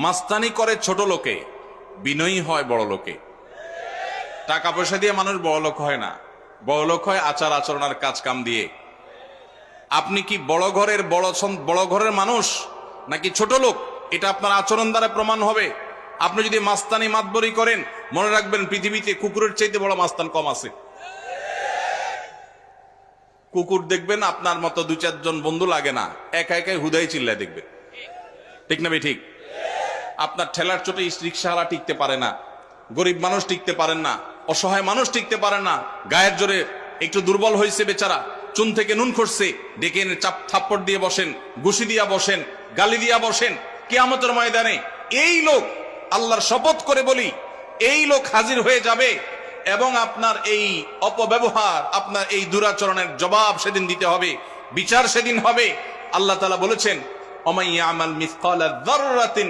মাস্তানি করে ছোট লোকে, বিনয়ী হয় বড় লোকে। টাকা পয়সা দিয়ে মানুষ বড় লোক হয় না, বড় লোক হয় আচার আচরণ আর কাজ কাম দিয়ে। আপনি কি বড় ঘরের মানুষ নাকি ছোট লোক, এটা আপনার আচরণ দ্বারা প্রমাণ হবে। আপনি যদি মাস্তানি মাতবরি করেন, মনে রাখবেন পৃথিবীতে কুকুরের চাইতে বড় মাস্তান কম আছে। কুকুর দেখবেন আপনার মতো দু চারজন বন্ধু লাগে না, একা একাই হুদাই চিল্লায় দেখবেন, ঠিক না ভাই? ঠিক। আপনার ঠেলার চোটে রিক্সাওয়ালা টিকতে পারে না, গরিব মানুষ টিকতে পারেন না, অসহায় মানুষ টিকতে পারেন না। গায়ের জোরে একটু দুর্বল হয়েছে বেচারা, চুন থেকে নুন খসছে, ডেকে এনে থাপ্পড় দিয়ে বসেন, ঘুষি দিয়া বসেন, গালি দিয়া বসেন। কিয়ামতের ময়দানে এই লোক, আল্লাহর শপথ করে বলি, এই লোক হাজির হয়ে যাবে এবং আপনার এই অপব্যবহার, আপনার এই দুরাচরণের জবাব সেদিন দিতে হবে, বিচার সেদিন হবে। আল্লাহ তাআলা বলেছেন, ওমাইয়া আমাল মিসকালা যাররাতিন